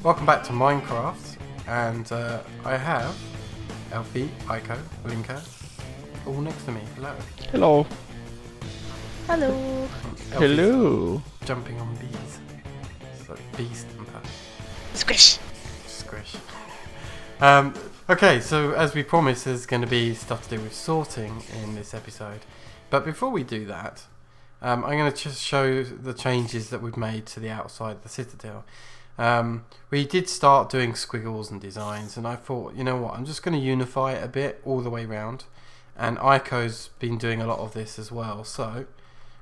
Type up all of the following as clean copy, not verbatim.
Welcome back to Minecraft, and I have Elfie, Aiko, Linka, all next to me. Hello. Hello. Hello. Elfie's Hello. jumping on bees. It's like bee stamper. Squish. Squish. Okay, so as we promised, there's going to be stuff to do with sorting in this episode. But before we do that, I'm going to just show the changes that we've made to the outside of the citadel. We did start doing squiggles and designs, and I thought, you know what, I'm just going to unify it a bit all the way around. And Aiko's been doing a lot of this as well, so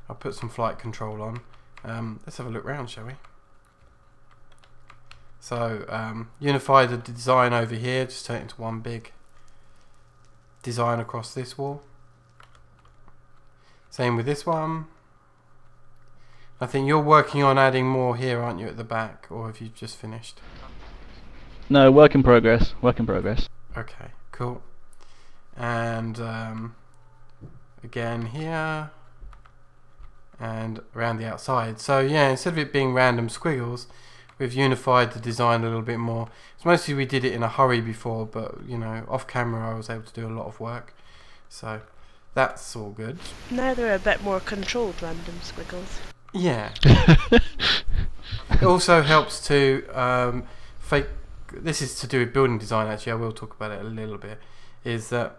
I'll put some flight control on. Let's have a look round, shall we? So unify the design over here, just turn it into one big design across this wall. Same with this one. I think you're working on adding more here, aren't you, at the back, or have you just finished? No, work in progress. Work in progress. Okay, cool. And again here, and around the outside. So yeah, instead of it being random squiggles, we've unified the design a little bit more. It's mostly we did it in a hurry before, but you know, off camera I was able to do a lot of work. So that's all good. Now they're a bit more controlled random squiggles. Yeah. It also helps to fake. This is to do with building design. Actually, I will talk about it a little bit. Is that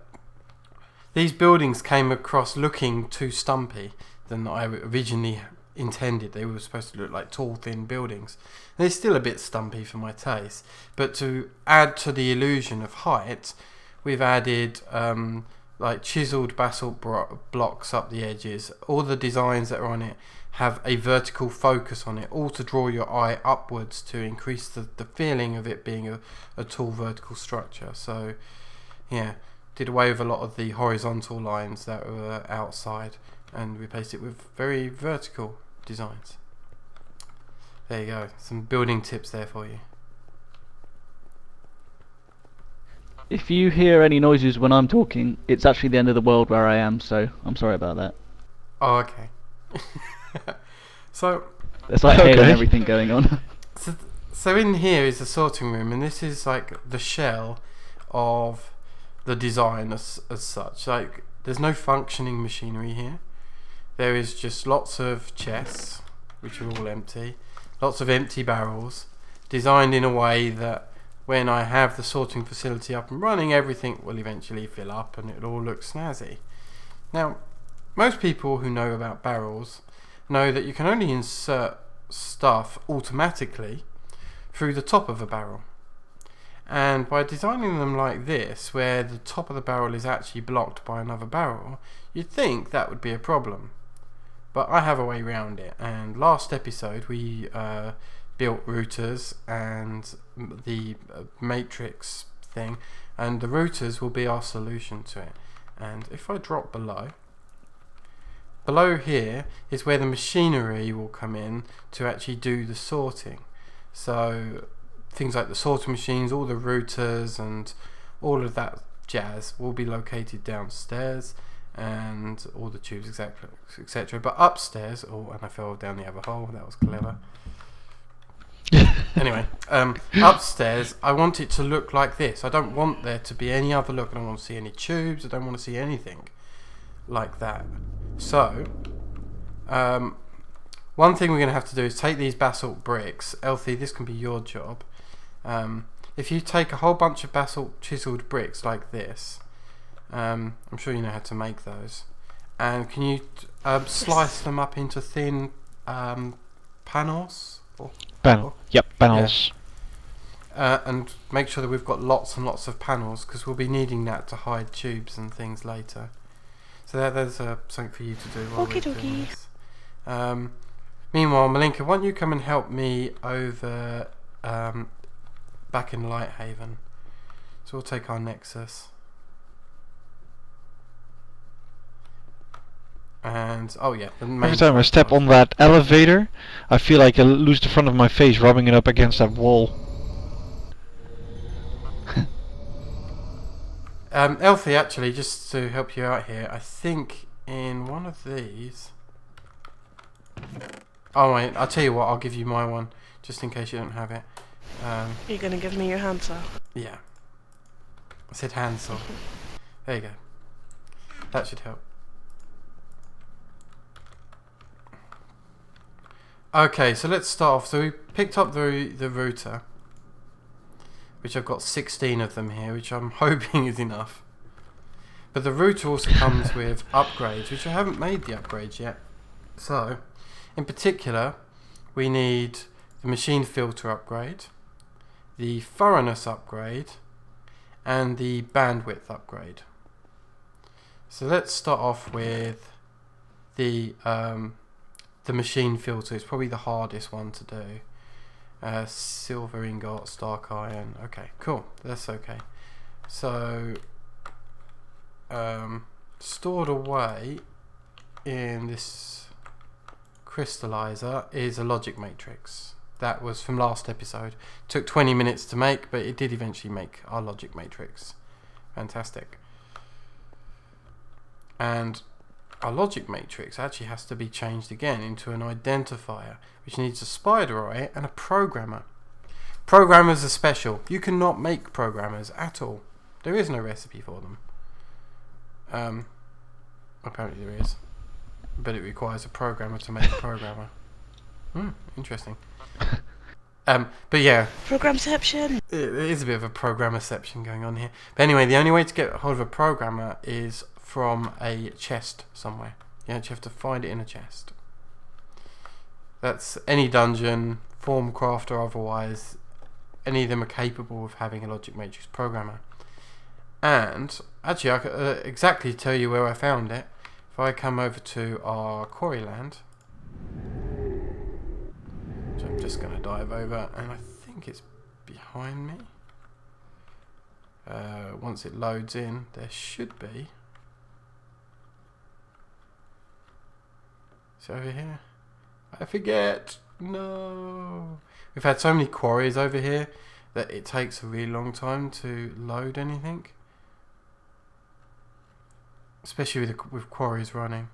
these buildings came across looking too stumpy than I originally intended. They were supposed to look like tall, thin buildings. They're still a bit stumpy for my taste. But to add to the illusion of height, we've added like chiseled basalt blocks up the edges. All the designs that are on it have a vertical focus on it, all to draw your eye upwards to increase the feeling of it being a tall vertical structure. So yeah, did away with a lot of the horizontal lines that were outside and replaced it with very vertical designs. There you go, some building tips there for you. If you hear any noises when I'm talking, it's actually the end of the world where I am, so I'm sorry about that. Oh, okay. So there's like hail and everything going on. So in here is the sorting room, and this is like the shell of the design as such. Like, there's no functioning machinery here. There is just lots of chests, which are all empty, lots of empty barrels, designed in a way that when I have the sorting facility up and running, everything will eventually fill up and it'll all look snazzy. Now, most people who know about barrels know that you can only insert stuff automatically through the top of a barrel. And by designing them like this, where the top of the barrel is actually blocked by another barrel, you'd think that would be a problem. But I have a way around it, and last episode we built routers and the matrix thing, and the routers will be our solution to it. And if I drop below here is where the machinery will come in to actually do the sorting. So things like the sorting machines, all the routers and all of that jazz will be located downstairs, and all the tubes, etc. But upstairs, oh, and I fell down the other hole, that was clever. Anyway, upstairs I want it to look like this. I don't want there to be any other look. I don't want to see any tubes, I don't want to see anything like that. So one thing we're going to have to do is take these basalt bricks. Elfie, this can be your job. If you take a whole bunch of basalt chiseled bricks like this, I'm sure you know how to make those, and can you slice them up into thin panels? Yep, panels. Yeah. And make sure that we've got lots and lots of panels, because we'll be needing that to hide tubes and things later. So there's something for you to do while we're doing this. Meanwhile, Malinka, why don't you come and help me over back in Lighthaven? So we'll take our Nexus. And oh yeah, every time I step on that elevator, I feel like I lose the front of my face rubbing it up against that wall. Elfie, actually, just to help you out here, I think in one of these. Oh wait, I'll tell you what, I'll give you my one, just in case you don't have it. You're gonna give me your handsaw. Yeah. I said handsaw. There you go. That should help. Okay, so let's start off. So we picked up the router, which I've got 16 of them here, which I'm hoping is enough. But the router also comes with upgrades, which I haven't made the upgrades yet. So, in particular, we need the machine filter upgrade, the thoroughness upgrade, and the bandwidth upgrade. So let's start off with the machine filter. It's probably the hardest one to do. Silver ingot, stark iron. Okay, cool. That's okay. So stored away in this crystallizer is a logic matrix. That was from last episode. Took 20 minutes to make, but it did eventually make our logic matrix. Fantastic. And our logic matrix actually has to be changed again into an identifier, which needs a spider eye and a programmer. Programmers are special. You cannot make programmers at all. There is no recipe for them. Apparently there is, but it requires a programmer to make a programmer. Interesting. But yeah, Programception. it is a bit of a programmerception going on here. But anyway, the only way to get hold of a programmer is from a chest somewhere. You actually have to find it in a chest. That's any dungeon, Formcraft or otherwise. Any of them are capable of having a logic matrix programmer. And actually, I can exactly tell you where I found it. If I come over to our quarry land, which I'm just going to dive over, and I think it's behind me. Once it loads in, there should be. Is it over here? I forget. No. We've had so many quarries over here that it takes a really long time to load anything. Especially with quarries running.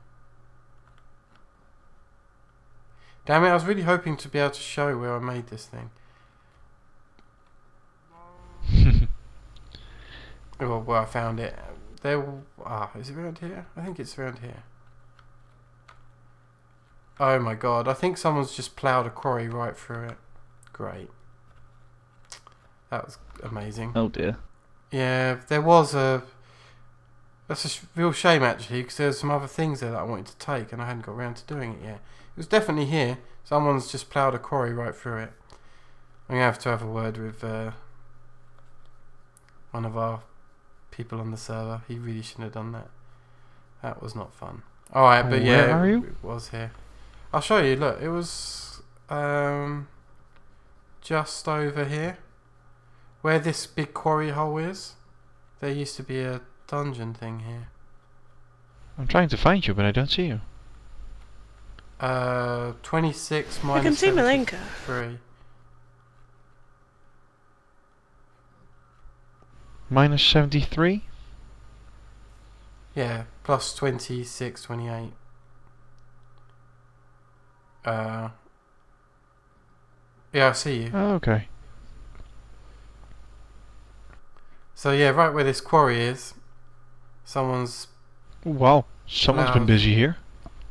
Damn it, I was really hoping to be able to show where I made this thing. Well, where I found it. Is it around here? I think it's around here. Oh my god, I think someone's just ploughed a quarry right through it. Great. That was amazing. Oh dear. Yeah, there was a... That's a real shame actually, because there's some other things there that I wanted to take and I hadn't got around to doing it yet. It was definitely here. Someone's just ploughed a quarry right through it. I'm going to have a word with one of our people on the server. He really shouldn't have done that. That was not fun. Alright, but yeah, Where are you? it was here. I'll show you. Look, it was just over here. Where this big quarry hole is. There used to be a dungeon thing here. I'm trying to find you, but I don't see you. 26 minus I can see Malenka. 73. Minus 73? Yeah, plus 26, 28. Yeah, I see you. Oh, okay. So yeah, right where this quarry is, someone's Wow, someone's been busy here.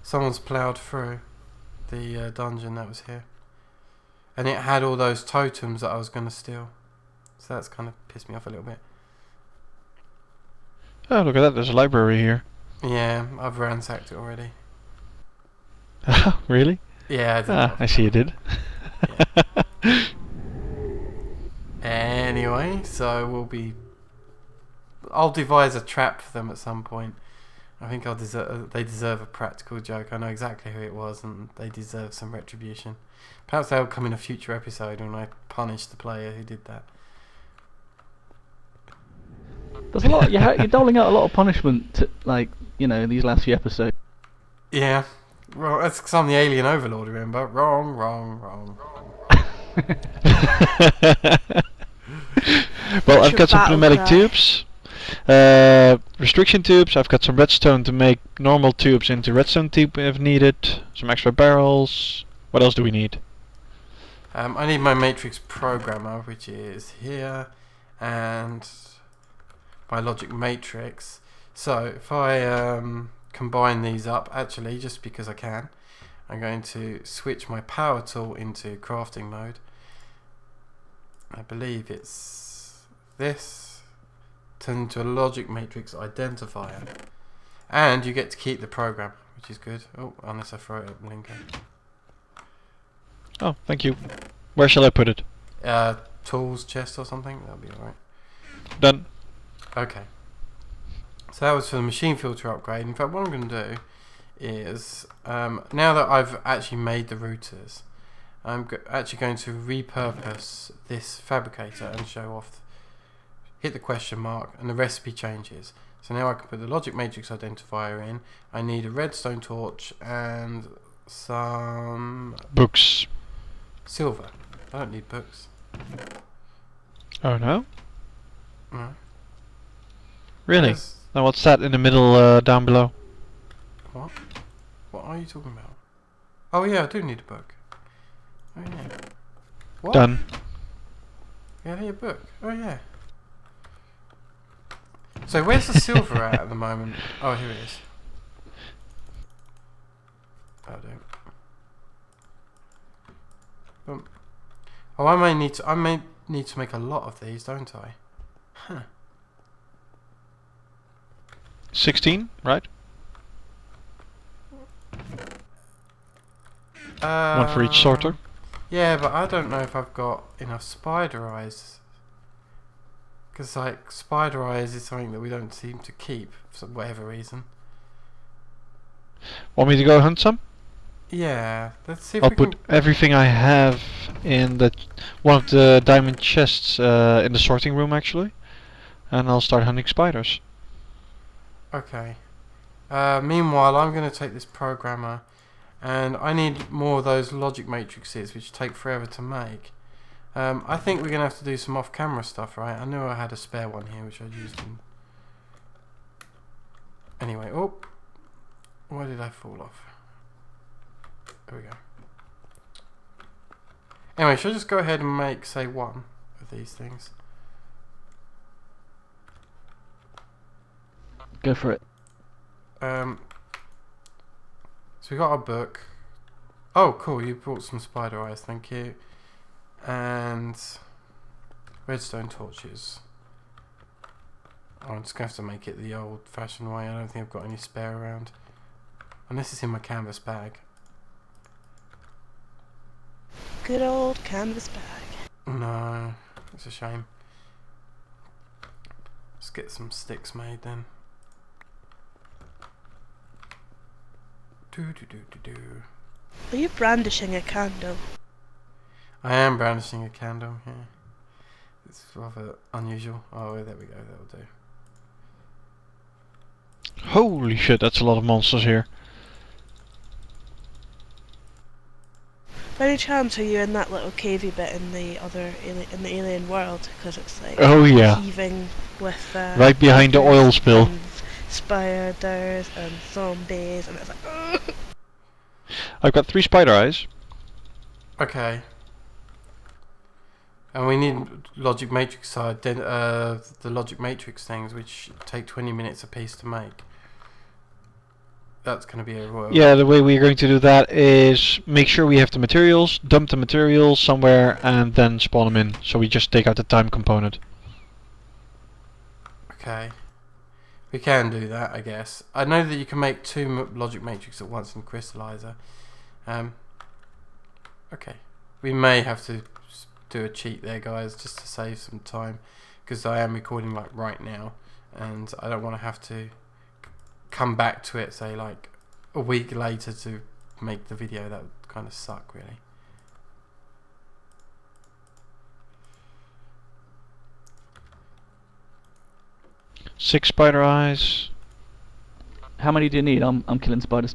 ploughed through the dungeon that was here, and it had all those totems that I was going to steal. So that's kind of pissed me off a little bit. Oh, look at that, there's a library here. Yeah, I've ransacked it already. Really? Yeah, I did. I see you did. Anyway, so I'll devise a trap for them at some point. I think they deserve a practical joke. I know exactly who it was, and they deserve some retribution. Perhaps they'll come in a future episode when I punish the player who did that. There's a lot. You're doling out a lot of punishment, these last few episodes. Yeah, well, that's because I'm the alien overlord. Remember? Wrong. Well, I've got some battle pneumatic cry. tubes, restriction tubes. I've got some redstone to make normal tubes into redstone tube if needed. Some extra barrels. What else do we need? I need my matrix programmer, which is here, and my logic matrix. So if I combine these up, actually, just because I can, I'm going to switch my power tool into crafting mode. I believe it's this. Turn into a logic matrix identifier. And you get to keep the program, which is good. Oh, unless I throw it at Lincoln. Oh, thank you. Where shall I put it? Tools chest or something. That'll be alright. Done. Okay. So that was for the machine filter upgrade. In fact, what I'm going to do is, now that I've actually made the routers, I'm actually going to repurpose this fabricator and show off, hit the question mark, and the recipe changes. So now I can put the logic matrix identifier in. I need a redstone torch and some Books. silver. I don't need books. Oh no? No. Really? There's- Now what's that in the middle down below? What? What are you talking about? Oh yeah, I do need a book. Oh yeah. What? Done. Yeah, I need a book. Oh yeah. So where's the silver at the moment? Oh, here it is. Oh, do. Boom. Oh, I may need to make a lot of these, don't I? Huh. 16, right? One for each sorter. Yeah, but I don't know if I've got enough spider eyes. Because, like, spider eyes is something that we don't seem to keep for whatever reason. Want me to go hunt some? Yeah, let's see if I'll we put can... everything I have in the one of the diamond chests in the sorting room actually, and I'll start hunting spiders. Okay. Meanwhile, I'm going to take this programmer, and I need more of those logic matrices, which take forever to make. I think we're going to have to do some off-camera stuff, right? I knew I had a spare one here, which I used in... Anyway, oh! Why did I fall off? There we go. Anyway, should I just go ahead and make, say, one of these things? Go for it. So we got our book. Oh, cool! You brought some spider eyes, thank you. And redstone torches. Oh, I'm just gonna have to make it the old-fashioned way. I don't think I've got any spare around, unless it's in my canvas bag. Good old canvas bag. No, it's a shame. Let's get some sticks made then. Do. Are you brandishing a candle? I am brandishing a candle, yeah. It's rather unusual. Oh, there we go, that'll do. Holy shit, that's a lot of monsters here. By any chance are you in that little cavey bit in the alien world? Because it's like Oh yeah, heaving with right behind the oil spill. and spiders and zombies, and it's like ugh. I've got 3 spider eyes. Okay. And we need logic matrix the logic matrix things, which take 20 minutes a piece to make. That's going to be a royal. Yeah, the way we're going to do that is make sure we have the materials, dump the materials somewhere, and then spawn them in. So we just take out the time component. Okay. We can do that, I guess. I know that you can make 2 logic matrix at once in Crystallizer. Okay. We may have to do a cheat there, guys, just to save some time, because I am recording like right now, and I don't want to have to come back to it, say like a week later to make the video. That would kind of suck, really. Six spider eyes. How many do you need? I'm killing spiders.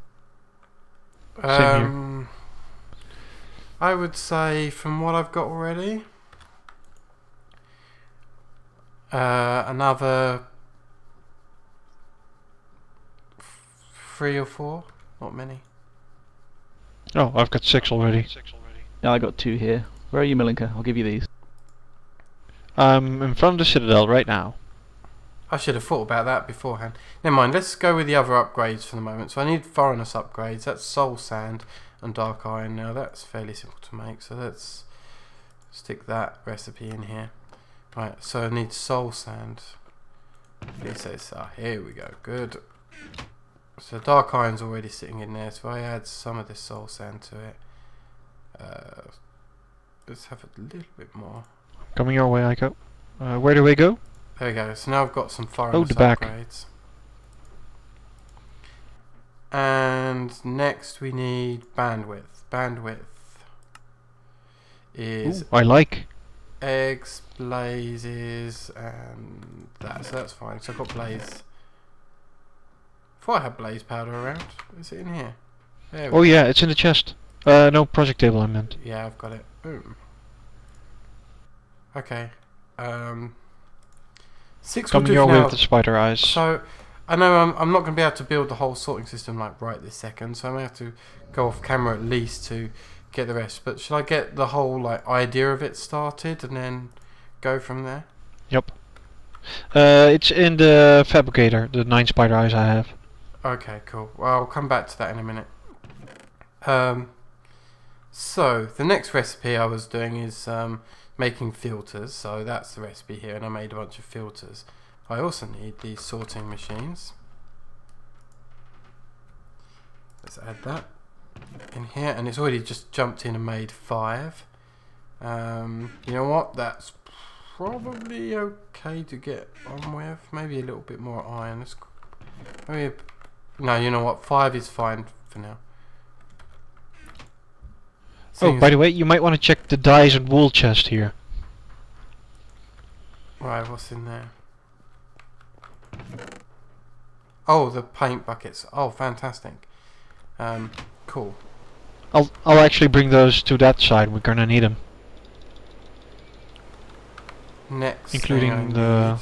Same here. I would say from what I've got already, another 3 or 4, not many. Oh, I've got 6 already. Yeah, I got 2 here. Where are you, Milinka? I'll give you these. I'm in front of the citadel right now. I should have thought about that beforehand. Never mind, let's go with the other upgrades for the moment. So I need foreigners upgrades. That's soul sand and dark iron. Now that's fairly simple to make. So let's stick that recipe in here. Right, so I need soul sand. Please say so. Here we go. Good. So dark iron's already sitting in there. So I add some of this soul sand to it. Let's have a little bit more. Coming your way, Ico. Where do we go? There we go. So now I've got some foreigners the back. upgrades. And next we need bandwidth. Bandwidth is Ooh, I like. eggs, blazes, and that. So that's fine. So I've got blaze. Thought I had blaze powder around. Is it in here? There we Oh go. yeah, it's in the chest. No, project table I meant. Yeah, I've got it. Boom. Okay. 6 will Coming do your for way now. with the spider eyes. So, I know I'm not going to be able to build the whole sorting system like right this second, so I may have to go off camera at least to get the rest. But should I get the whole like idea of it started and then go from there? Yep. It's in the fabricator, the 9 spider eyes I have. Okay, cool. Well, I'll come back to that in a minute. So, the next recipe I was doing is making filters. So that's the recipe here, and I made a bunch of filters. I also need these sorting machines. Let's add that in here, and it's already just jumped in and made 5. You know what? That's probably okay to get on with. Maybe a little bit more iron. Maybe no, you know what? 5 is fine for now. Oh, by the way, you might want to check the dyes and wool chest here. Right, what's in there? Oh, the paint buckets. Oh, fantastic. Cool. I'll actually bring those to that side. We're gonna need them. Next Including thing the-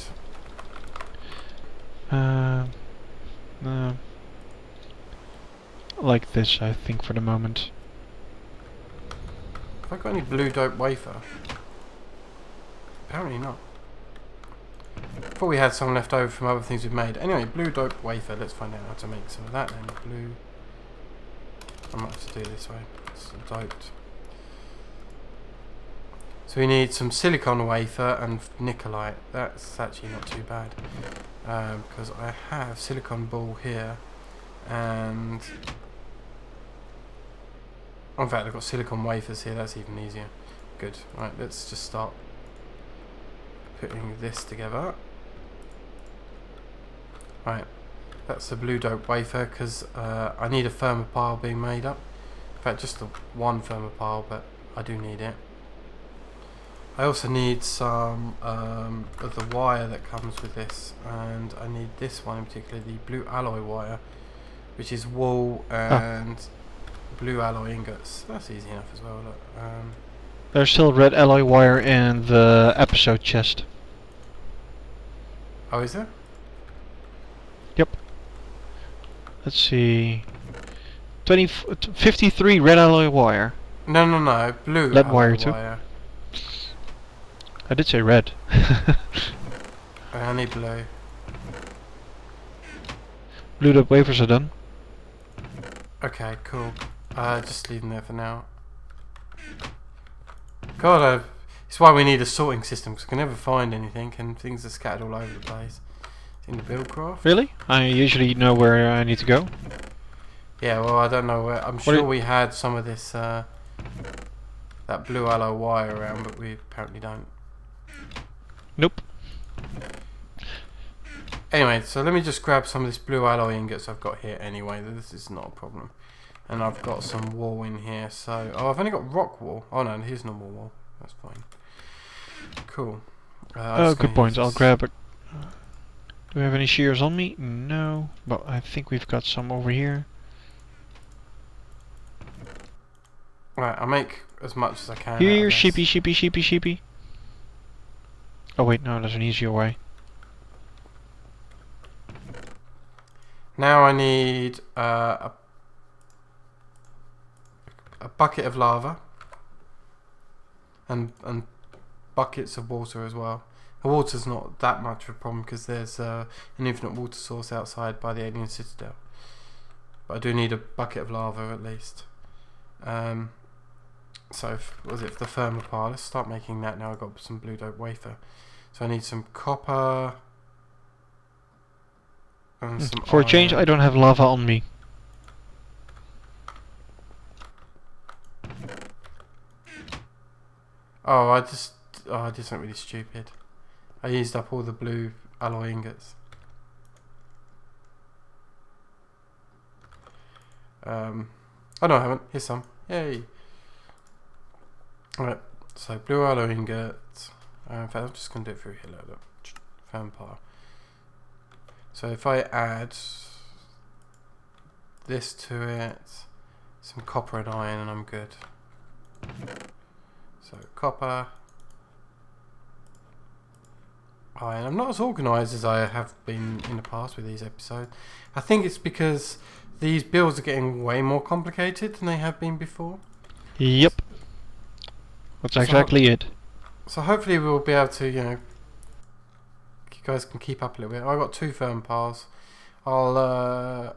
I Like this, I think, for the moment. have I got any blue dope wafer? Apparently not. Thought we had some left over from other things we've made. Anyway, blue dope wafer. Let's find out how to make some of that then. Blue. I might have to do it this way. It's doped. So we need some silicon wafer and nicolite. That's actually not too bad. Because I have silicon ball here. And... in fact, I've got silicon wafers here. That's even easier. Good. Right, let's just start putting this together. Right, that's the blue dope wafer because I need a thermopile being made up. In fact, just the one thermopile, but I do need it. I also need some of the wire that comes with this, and I need this one in particular, the blue alloy wire, which is wool and blue alloy ingots. That's easy enough as well. Look. There's still red alloy wire in the episode chest. Oh, is there? Yep. Let's see. 53 red alloy wire. No. Blue Lead alloy wire too. wire. I did say red. I need blue. Blue dot wafers are done. Okay, cool. Just leave them there for now. God, it's why we need a sorting system, because we can never find anything, and things are scattered all over the place. In the buildcraft? Really? I usually know where I need to go. Yeah, well, I don't know where. I'm sure we had some of this, that blue alloy wire around, but we apparently don't. Nope. Anyway, so let me just grab some of this blue alloy ingots I've got here anyway. This is not a problem. And I've got some wool in here, so... oh, I've only got rock wool. Oh no, here's normal wool. That's fine. Cool. Oh, good point. I'll grab it. Do we have any shears on me? No. But I think we've got some over here. Right, I'll make as much as I can. Here, sheepy, sheepy, sheepy, sheepy. Oh wait, no, there's an easier way. Now I need a bucket of lava. and buckets of water as well. The water's not that much of a problem because there's an infinite water source outside by the alien citadel. But I do need a bucket of lava at least. So was it the thermopile? Let's start making that now. I've got some blue dope wafer. So I need some copper and some For a change, iron. I don't have lava on me. Oh, I did something really stupid. I used up all the blue alloy ingots. Oh no, I haven't. Here's some. Yay! Alright, so blue alloy ingots. In fact, I'm just going to do it through here. Look. Vampire. So if I add this to it, some copper and iron, and I'm good. So copper, iron. I'm not as organised as I have been in the past with these episodes. I think it's because these builds are getting way more complicated than they have been before. Yep. That's exactly it. So hopefully we'll be able to, you know, you guys can keep up a little bit. I've got 2 firm piles. The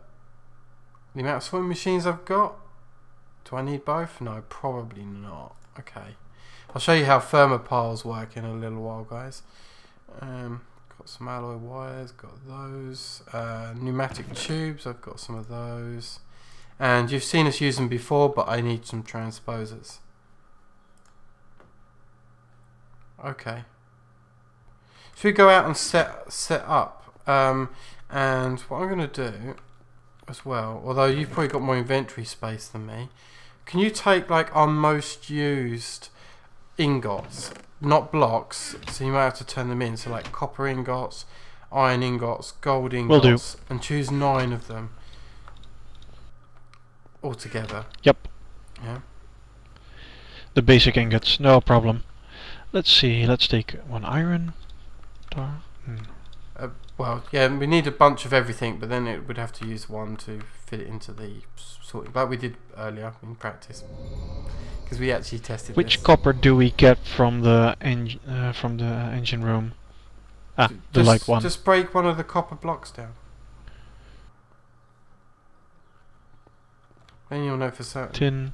amount of swimming machines I've got, do I need both? No, probably not. Okay. I'll show you how thermopiles work in a little while, guys. Got some alloy wires, got those. Pneumatic tubes, I've got some of those. And you've seen us use them before, but I need some transposers. Okay. Should we go out and set up? And what I'm going to do as well, although you've probably got more inventory space than me, can you take like our most used ingots, not blocks, so you might have to turn them in, so like copper ingots, iron ingots, gold ingots, Will do. and choose 9 of them altogether. Yep. Yeah. The basic ingots, no problem. Let's see, let's take 1 iron. Well, yeah, we need a bunch of everything, but then it would have to use 1 to fit it into the sorting, like we did earlier in practice, because we actually tested Which this. copper do we get from the engine room? Ah, the light one. Just break one of the copper blocks down. Then you'll know for certain. Tin.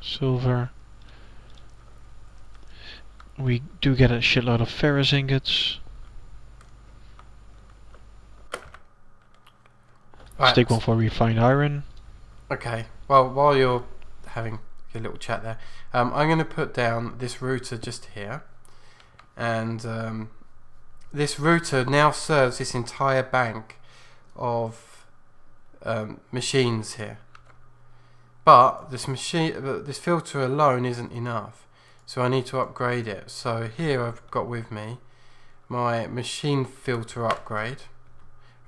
Silver. We do get a shitload of ferrous ingots. Let's take 1 for refined iron. Okay, well, while you're having your little chat there, I'm going to put down this router just here. And this router now serves this entire bank of machines here. But this filter alone isn't enough. So I need to upgrade it. So here I've got with me my machine filter upgrade,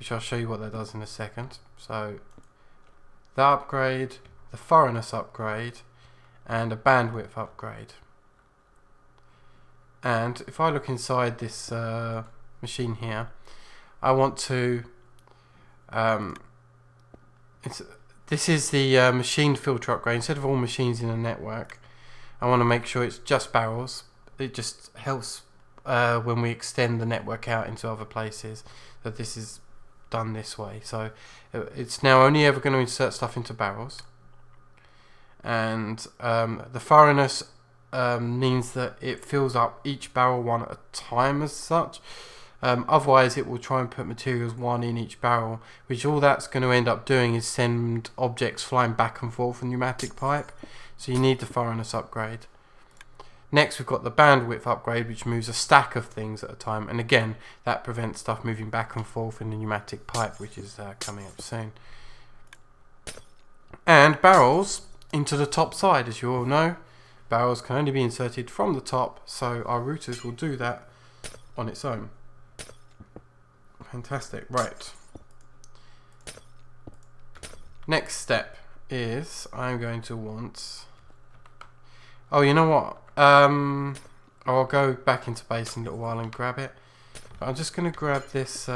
which I'll show you what that does in a second. So the upgrade, the thoroughness upgrade, and a bandwidth upgrade. And if I look inside this machine here, I want to this is the machine filter upgrade. Instead of all machines in a network, I want to make sure it's just barrels. It just helps when we extend the network out into other places that this is done this way. So it's now only ever going to insert stuff into barrels. And the thoroughness means that it fills up each barrel 1 at a time as such. Otherwise it will try and put materials 1 in each barrel, which all that's going to end up doing is send objects flying back and forth in pneumatic pipe. So you need the thoroughness upgrade. Next we've got the bandwidth upgrade, which moves a stack of things at a time, and again that prevents stuff moving back and forth in the pneumatic pipe, which is coming up soon. And barrels into the top side. As you all know, barrels can only be inserted from the top, so our routers will do that on its own. Fantastic. Right, next step is I'm going to want, oh, you know what, I'll go back into base in a little while and grab it, but I'm just going to grab this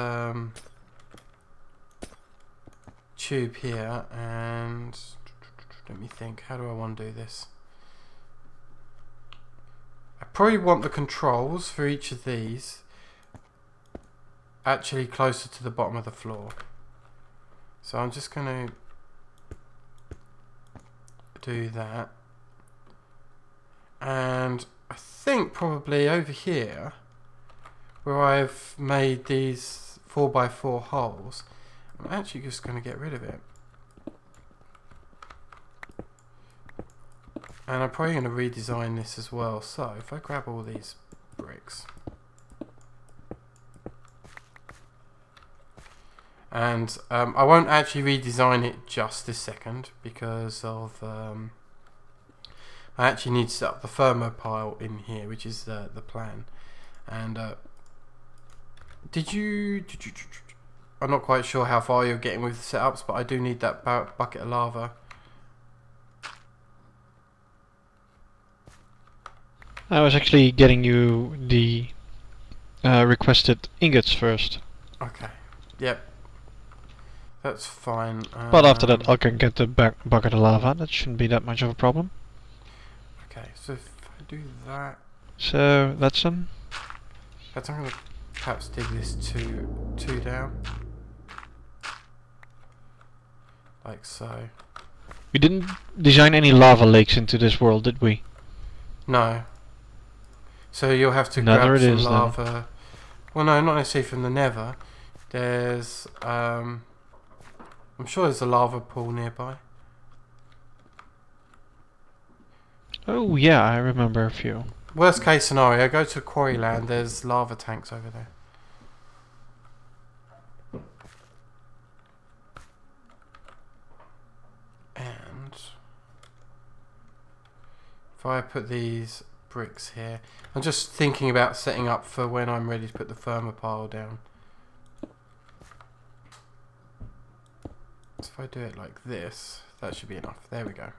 tube here, and let me think. How do I want to do this? I probably want the controls for each of these actually closer to the bottom of the floor. So I'm just going to do that. And I think probably over here, where I've made these 4x4 holes, I'm actually just going to get rid of it. And I'm probably going to redesign this as well. So if I grab all these bricks, and I won't actually redesign it just this second because of I actually need to set up the thermopile in here, which is the plan. And I'm not quite sure how far you're getting with the setups, but I do need that bucket of lava. I was actually getting you the requested ingots first. Okay. Yep. That's fine. But after that, I can get the bucket of lava. That shouldn't be that much of a problem. Okay, so if I do that, So that's them. I'm going to perhaps dig this two down, like so. We didn't design any lava lakes into this world, did we? No. So you'll have to Nether grab it some is, then. lava. Well, no, not necessarily from the Nether. There's I'm sure there's a lava pool nearby. Oh yeah, I remember a few. Worst case scenario, go to Quarryland, there's lava tanks over there. And if I put these bricks here, I'm just thinking about setting up for when I'm ready to put the thermopile down. So if I do it like this, that should be enough. There we go.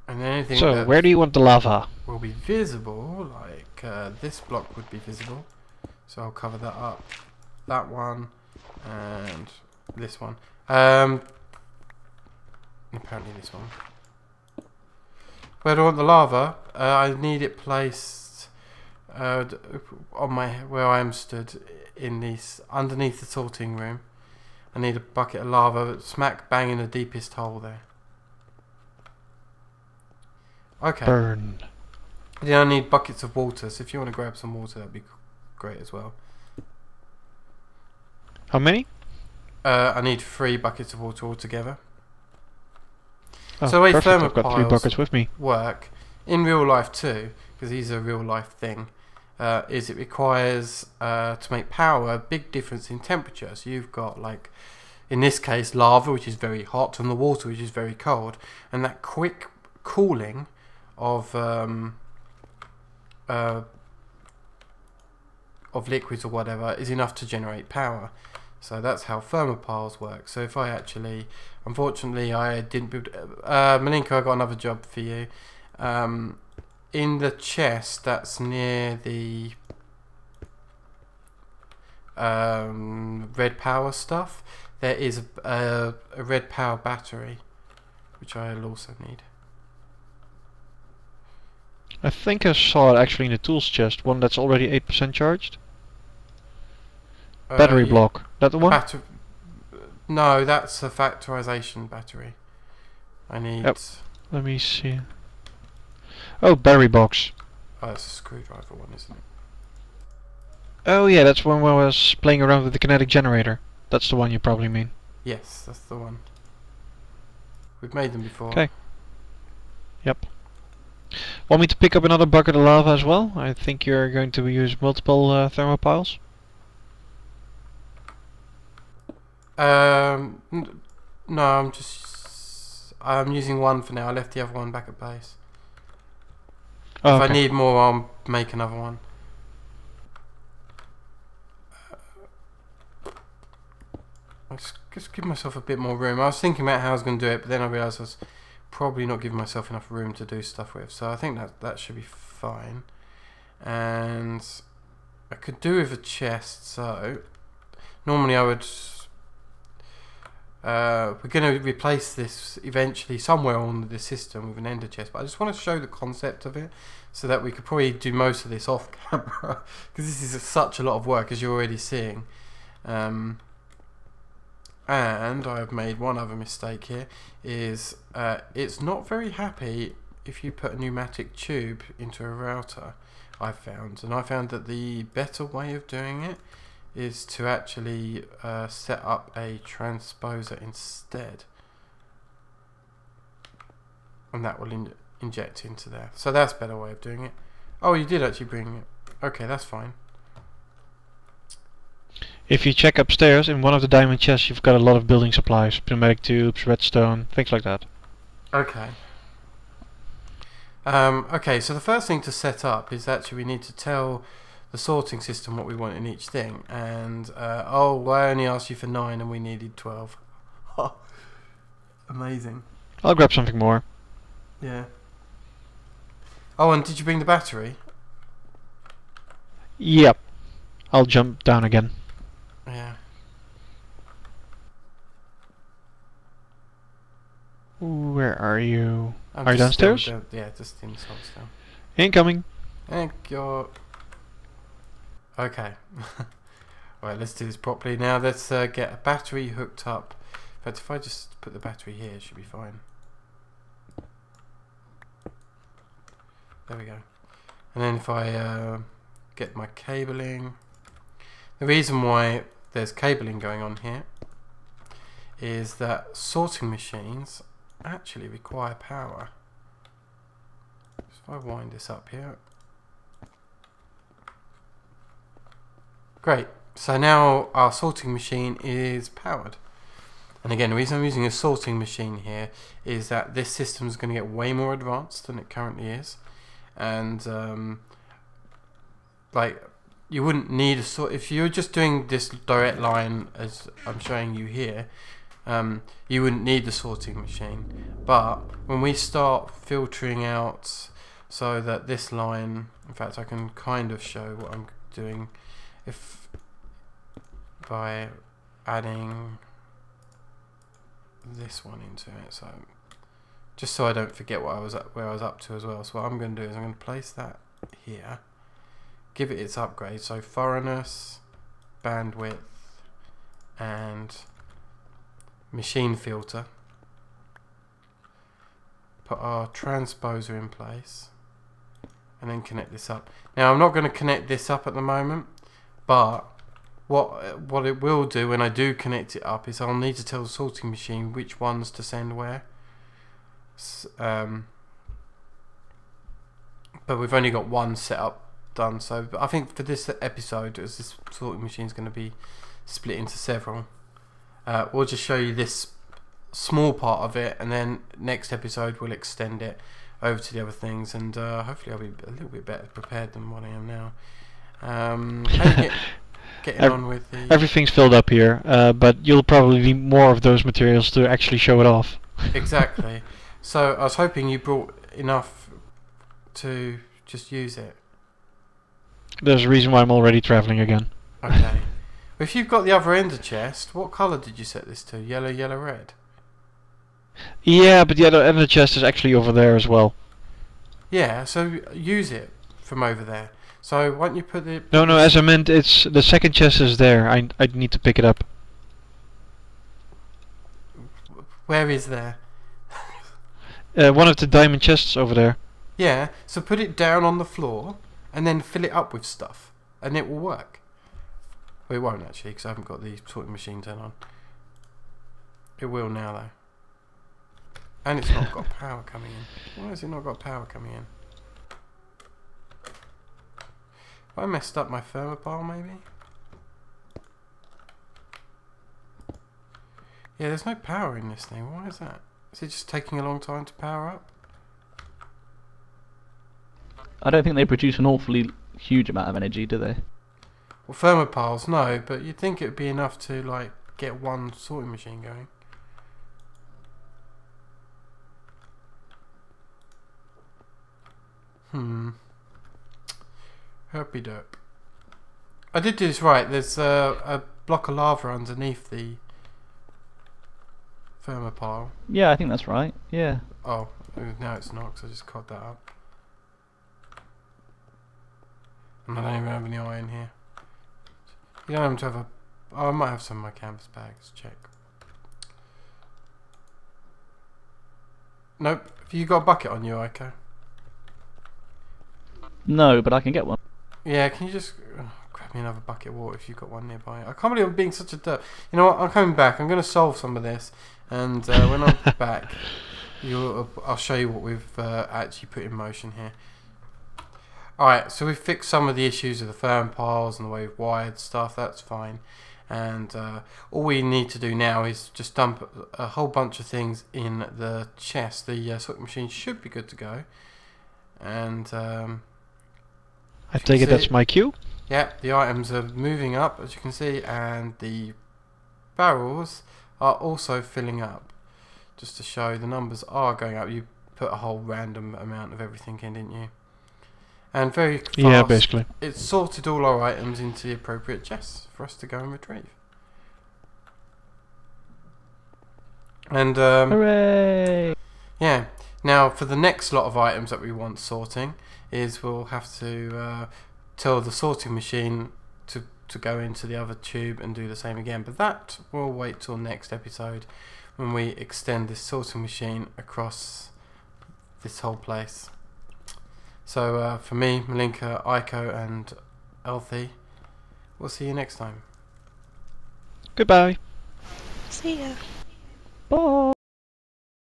And then anything So that where do you want the lava? will be visible, like this block would be visible. So I'll cover that up. That one and this one. Apparently this one. Where do I want the lava? I need it placed on where I am stood in this underneath the sorting room. I need a bucket of lava smack bang in the deepest hole there. Okay. Burn. Then I need buckets of water, so if you want to grab some water, that'd be great as well. How many? I need 3 buckets of water altogether. Oh, So the way perfect. I've got 3 thermopiles buckets with me. work, in real life too, because these are a real life thing, is it requires, to make power, a big difference in temperature. So you've got, like, in this case, lava, which is very hot, and the water, which is very cold. And that quick cooling of liquids or whatever is enough to generate power. So that's how thermopiles work. So if I actually, unfortunately I didn't build, Malinko, I got another job for you. In the chest that's near the red power stuff, there is a red power battery, which I'll also need. I think I saw it actually in the tools chest, one that's already 8% charged. Battery Yeah. block. That the one? No, that's a factorization battery. I need. Yep. Let me see. Oh, battery box. Oh, it's a screwdriver one, isn't it? Oh yeah, that's one where I was playing around with the kinetic generator. That's the one you probably mean. Yes, that's the one. We've made them before. Okay. Yep. Want me to pick up another bucket of lava as well? I think you're going to use multiple thermopiles. No, I'm using one for now. I left the other one back at base. Oh, If okay. I need more, I'll make another one. I'll just give myself a bit more room. I was thinking about how I was going to do it, but then I realised I was probably not giving myself enough room to do stuff with. So I think that should be fine. And I could do with a chest. So normally I would we're going to replace this eventually somewhere on the system with an ender chest, but I just want to show the concept of it so that we could probably do most of this off camera because this is such a lot of work, as you're already seeing. And I've made one other mistake here, is it's not very happy if you put a pneumatic tube into a router, I found that the better way of doing it is to actually set up a transposer instead, and that will inject into there. So that's a better way of doing it. Oh, you did actually bring it. Okay, that's fine. If you check upstairs in one of the diamond chests, you've got a lot of building supplies, pneumatic tubes, redstone, things like that. Okay. Okay, so the first thing to set up is actually we need to tell the sorting system what we want in each thing, and oh, well, I only asked you for 9 and we needed 12. Amazing. I'll grab something more. Yeah. Oh, and did you bring the battery? Yep. I'll jump down again. Yeah. Where are you? I'm Are you just downstairs? yeah, just in the down. Incoming. Thank you. Okay. Right, let's do this properly now. Let's get a battery hooked up. In fact, if I just put the battery here, it should be fine. There we go. And then if I get my cabling, the reason why there's cabling going on here is that sorting machines actually require power. If I wind this up here. Great. So now our sorting machine is powered. And again, the reason I'm using a sorting machine here is that this system is going to get way more advanced than it currently is. And like, you wouldn't need a sort. If you're just doing this direct line as I'm showing you here, you wouldn't need the sorting machine. But when we start filtering out so that this line, in fact I can kind of show what I'm doing if by adding this one into it, so just so I don't forget what where I was up to as well. So what I'm going to do is I'm going to place that here, give it its upgrade, so thoroughness, bandwidth, and machine filter. Put our transposer in place, and then connect this up. Now I'm not going to connect this up at the moment, but what it will do when I do connect it up is I'll need to tell the sorting machine which ones to send where. But we've only got one setup done, so I think for this episode, as this sorting machine is going to be split into several, we'll just show you this small part of it, and then next episode we'll extend it over to the other things, and hopefully I'll be a little bit better prepared than what I am now. How you getting on with the... Everything's filled up here, but you'll probably need more of those materials to actually show it off. Exactly. So I was hoping you brought enough to just use it. There's a reason why I'm already traveling again. Okay. If you've got the other ender chest, what colour did you set this to? Yellow, yellow, red? Yeah, but the other ender chest is actually over there as well. Yeah, so use it from over there. So why don't you put the... No, as I meant, it's the second chest is there. I need to pick it up. Where is there? One of the diamond chests over there. Yeah, so put it down on the floor and then fill it up with stuff, and it will work. Well, it won't actually, because I haven't got the sorting machine turned on. It will now though. And it's not got power coming in. Why has it not got power coming in? Have I messed up my thermopile maybe? Yeah, there's no power in this thing. Why is that? Is it just taking a long time to power up? I don't think they produce an awfully huge amount of energy, do they? Well, thermopiles, no, but you'd think it would be enough to, like, get one sorting machine going. Herpy derp. I did do this right. There's a block of lava underneath the thermopile. Yeah, I think that's right. Yeah. Oh, now it's not because I just caught that up. And I don't even have any iron here. You don't have to have a... Oh, I might have some in my canvas bags. Check. Nope. Have you got a bucket on you, Aiko? No, but I can get one. Yeah, can you just grab me another bucket of water if you've got one nearby? I can't believe I'm being such a dirt. You know what? I'm coming back. I'm going to solve some of this. And when I'm back, I'll show you what we've actually put in motion here. Alright, so we've fixed some of the issues with the thermopiles and the way we've wired stuff. That's fine. And all we need to do now is just dump a whole bunch of things in the chest. The sorting machine should be good to go. And I take it that's my cue. yeah, the items are moving up, as you can see, and the barrels are also filling up. Just to show the numbers are going up. You put a whole random amount of everything in, didn't you? And very fast, Yeah, basically. it's sorted all our items into the appropriate chests for us to go and retrieve. And Hooray! yeah, now for the next lot of items that we want sorting is we'll have to tell the sorting machine to go into the other tube and do the same again. But that will wait till next episode when we extend this sorting machine across this whole place. So for me, Malinka, Aiko and Althea, we'll see you next time. Goodbye. See ya. Bye.